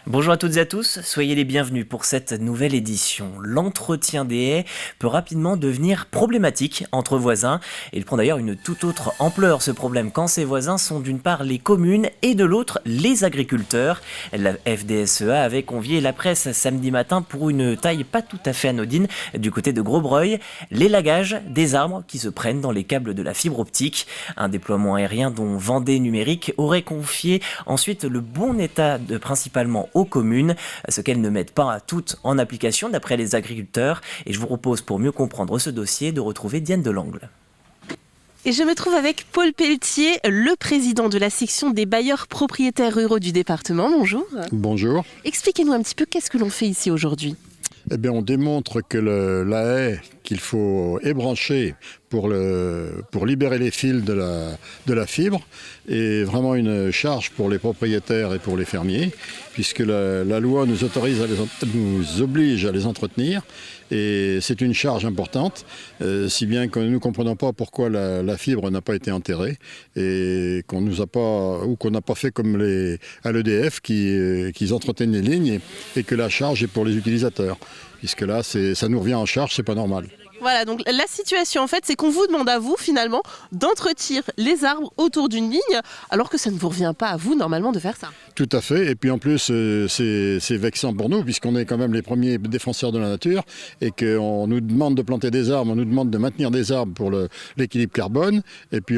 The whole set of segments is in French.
Bonjour à toutes et à tous, soyez les bienvenus pour cette nouvelle édition. L'entretien des haies peut rapidement devenir problématique entre voisins. Il prend d'ailleurs une toute autre ampleur ce problème quand ces voisins sont d'une part les communes et de l'autre les agriculteurs. La FDSEA avait convié la presse samedi matin pour une taille pas tout à fait anodine du côté de Grosbreuil, l'élagage des arbres qui se prennent dans les câbles de la fibre optique. Un déploiement aérien dont Vendée Numérique aurait confié ensuite le bon état de principalement aux communes, ce qu'elles ne mettent pas toutes en application d'après les agriculteurs. Et je vous propose, pour mieux comprendre ce dossier, de retrouver Diane Delangle. Et je me trouve avec Paul Pelletier, le président de la section des bailleurs propriétaires ruraux du département. Bonjour. Bonjour. Expliquez-nous un petit peu qu'est-ce que l'on fait ici aujourd'hui. Eh bien, on démontre que la haie qu'il faut ébrancher pour libérer les fils de la fibre est vraiment une charge pour les propriétaires et pour les fermiers, puisque la loi nous oblige à les entretenir, et c'est une charge importante, si bien que nous ne comprenons pas pourquoi la fibre n'a pas été enterrée et qu'on n'a pas fait comme à l'EDF qu'ils entretiennent les lignes et que la charge est pour les utilisateurs, puisque là ça nous revient en charge, c'est pas normal. Voilà, donc la situation en fait, c'est qu'on vous demande à vous finalement d'entretenir les arbres autour d'une ligne, alors que ça ne vous revient pas à vous normalement de faire ça. Tout à fait, et puis en plus c'est vexant pour nous, puisqu'on est quand même les premiers défenseurs de la nature, et qu'on nous demande de planter des arbres, on nous demande de maintenir des arbres pour l'équilibre carbone, et puis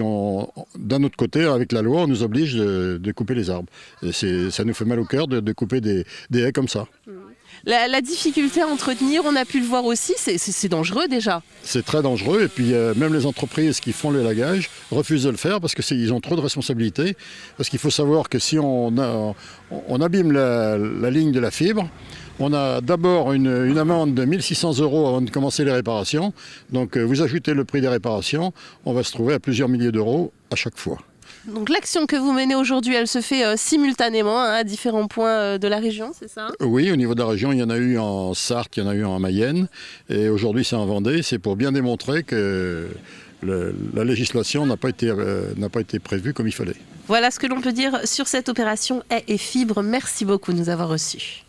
d'un autre côté, avec la loi, on nous oblige de couper les arbres. Et ça nous fait mal au cœur de couper des haies comme ça. La difficulté à entretenir, on a pu le voir aussi, c'est dangereux déjà. C'est très dangereux, et puis même les entreprises qui font l'élagage refusent de le faire parce qu'ils ont trop de responsabilités. Parce qu'il faut savoir que si on abîme la ligne de la fibre, on a d'abord une amende de 1 600 € avant de commencer les réparations. Donc vous ajoutez le prix des réparations, on va se trouver à plusieurs milliers d'euros à chaque fois. Donc l'action que vous menez aujourd'hui, elle se fait simultanément à différents points de la région, c'est ça ? Oui, au niveau de la région, il y en a eu en Sarthe, il y en a eu en Mayenne, et aujourd'hui c'est en Vendée. C'est pour bien démontrer que la législation n'a pas été prévue comme il fallait. Voilà ce que l'on peut dire sur cette opération haies et fibres. Merci beaucoup de nous avoir reçus.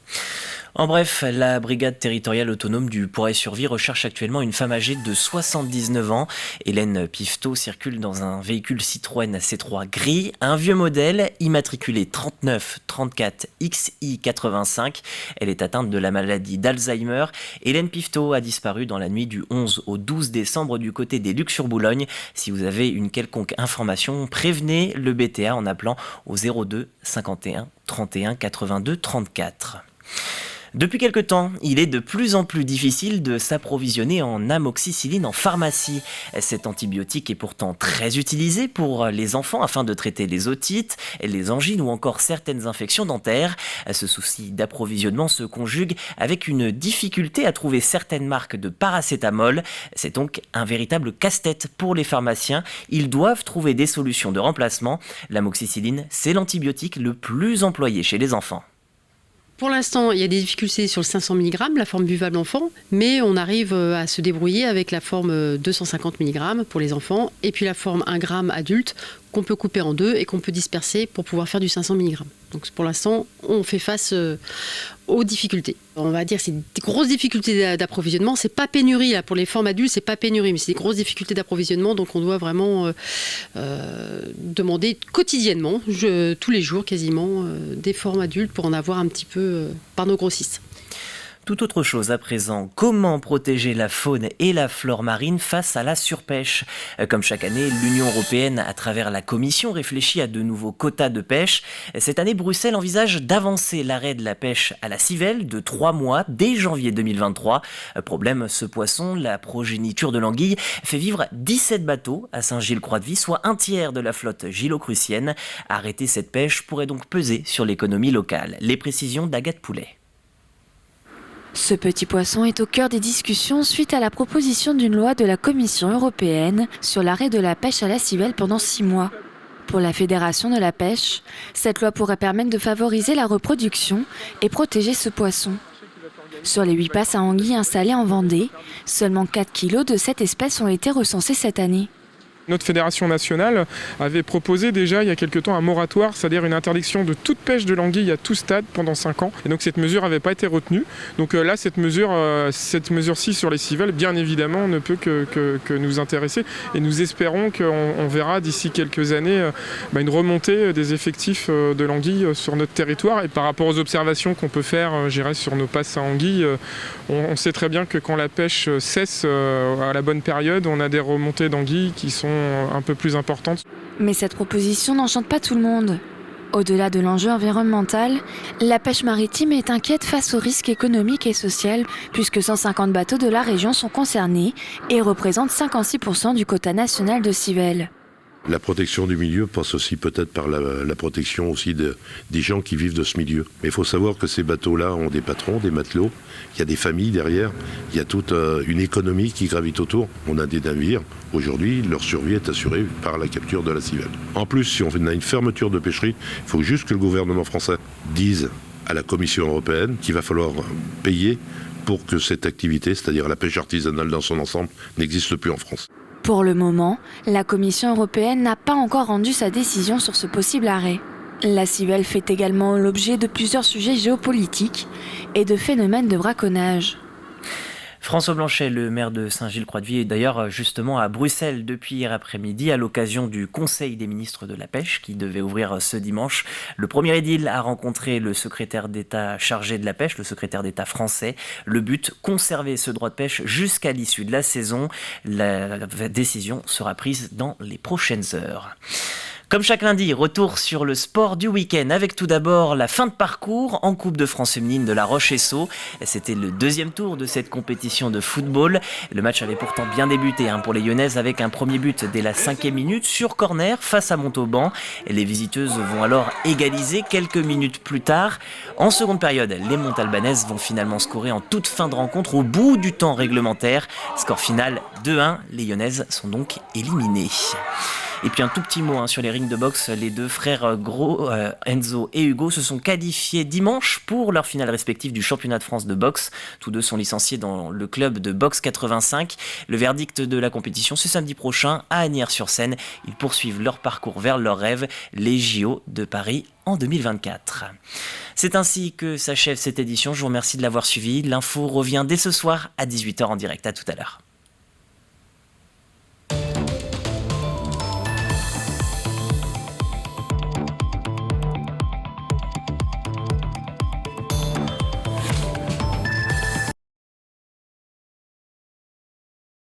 En bref, la brigade territoriale autonome du Poiret-sur-Vie recherche actuellement une femme âgée de 79 ans. Hélène Pifteau circule dans un véhicule Citroën C3 gris, un vieux modèle immatriculé 3934 XI85. Elle est atteinte de la maladie d'Alzheimer. Hélène Pifteau a disparu dans la nuit du 11 au 12 décembre du côté des Lucs-sur-Boulogne. Si vous avez une quelconque information, prévenez le BTA en appelant au 02 51 31 82 34. Depuis quelque temps, il est de plus en plus difficile de s'approvisionner en amoxicilline en pharmacie. Cet antibiotique est pourtant très utilisé pour les enfants afin de traiter les otites, les angines ou encore certaines infections dentaires. Ce souci d'approvisionnement se conjugue avec une difficulté à trouver certaines marques de paracétamol. C'est donc un véritable casse-tête pour les pharmaciens. Ils doivent trouver des solutions de remplacement. L'amoxicilline, c'est l'antibiotique le plus employé chez les enfants. Pour l'instant, il y a des difficultés sur le 500 mg, la forme buvable enfant, mais on arrive à se débrouiller avec la forme 250 mg pour les enfants et puis la forme 1 g adulte qu'on peut couper en deux et qu'on peut disperser pour pouvoir faire du 500 mg. Donc pour l'instant, on fait face aux difficultés. On va dire que c'est des grosses difficultés d'approvisionnement. C'est pas pénurie là, pour les formes adultes, c'est pas pénurie, mais c'est des grosses difficultés d'approvisionnement. Donc on doit vraiment demander quotidiennement, tous les jours quasiment, des formes adultes pour en avoir un petit peu par nos grossistes. Tout autre chose à présent, comment protéger la faune et la flore marine face à la surpêche ? Comme chaque année, l'Union européenne, à travers la Commission, réfléchit à de nouveaux quotas de pêche. Cette année, Bruxelles envisage d'avancer l'arrêt de la pêche à la civelle de 3 mois dès janvier 2023. Problème, ce poisson, la progéniture de l'anguille, fait vivre 17 bateaux à Saint-Gilles-Croix-de-Vie, soit un tiers de la flotte gillo-crucienne. Arrêter cette pêche pourrait donc peser sur l'économie locale. Les précisions d'Agathe Poulet. Ce petit poisson est au cœur des discussions suite à la proposition d'une loi de la Commission européenne sur l'arrêt de la pêche à la civelle pendant 6 mois. Pour la Fédération de la pêche, cette loi pourrait permettre de favoriser la reproduction et protéger ce poisson. Sur les 8 passes à anguilles installées en Vendée, seulement 4 kilos de cette espèce ont été recensés cette année. Notre fédération nationale avait proposé déjà il y a quelque temps un moratoire, c'est-à-dire une interdiction de toute pêche de l'anguille à tout stade pendant 5 ans. Et donc cette mesure n'avait pas été retenue. Donc là, cette mesure-ci sur les civelles, bien évidemment, ne peut que nous intéresser. Et nous espérons qu'on verra d'ici quelques années une remontée des effectifs de l'anguille sur notre territoire. Et par rapport aux observations qu'on peut faire sur nos passes à anguille, on sait très bien que quand la pêche cesse à la bonne période, on a des remontées d'anguilles qui sont un peu plus importantes. Mais cette proposition n'enchante pas tout le monde. Au-delà de l'enjeu environnemental, la pêche maritime est inquiète face aux risques économiques et sociaux, puisque 150 bateaux de la région sont concernés et représentent 56% du quota national de civelles. La protection du milieu passe aussi peut-être par la protection aussi des gens qui vivent de ce milieu. Mais il faut savoir que ces bateaux-là ont des patrons, des matelots, il y a des familles derrière, il y a toute une économie qui gravite autour. On a des navires, aujourd'hui leur survie est assurée par la capture de la civelle. En plus, si on a une fermeture de pêcherie, il faut juste que le gouvernement français dise à la Commission européenne qu'il va falloir payer pour que cette activité, c'est-à-dire la pêche artisanale dans son ensemble, n'existe plus en France. Pour le moment, la Commission européenne n'a pas encore rendu sa décision sur ce possible arrêt. La civelle fait également l'objet de plusieurs sujets géopolitiques et de phénomènes de braconnage. François Blanchet, le maire de Saint-Gilles-Croix-de-Vie, est d'ailleurs justement à Bruxelles depuis hier après-midi à l'occasion du Conseil des ministres de la pêche qui devait ouvrir ce dimanche. Le premier édile a rencontré le secrétaire d'État chargé de la pêche, le secrétaire d'État français. Le but, conserver ce droit de pêche jusqu'à l'issue de la saison. La décision sera prise dans les prochaines heures. Comme chaque lundi, retour sur le sport du week-end avec tout d'abord la fin de parcours en Coupe de France féminine de La Roche-et-Sceaux. C'était le deuxième tour de cette compétition de football. Le match avait pourtant bien débuté pour les Lyonnaises avec un premier but dès la 5e minute sur corner face à Montauban. Les visiteuses vont alors égaliser quelques minutes plus tard. En seconde période, les Montalbanaises vont finalement scorer en toute fin de rencontre au bout du temps réglementaire. Score final 2-1, les Lyonnaises sont donc éliminées. Et puis un tout petit mot sur les rings de boxe. Les deux frères Gros, Enzo et Hugo, se sont qualifiés dimanche pour leur finale respective du championnat de France de boxe. Tous deux sont licenciés dans le club de boxe 85. Le verdict de la compétition, c'est samedi prochain à Asnières-sur-Seine. Ils poursuivent leur parcours vers leur rêve, les JO de Paris en 2024. C'est ainsi que s'achève cette édition. Je vous remercie de l'avoir suivi. L'info revient dès ce soir à 18h en direct. À tout à l'heure.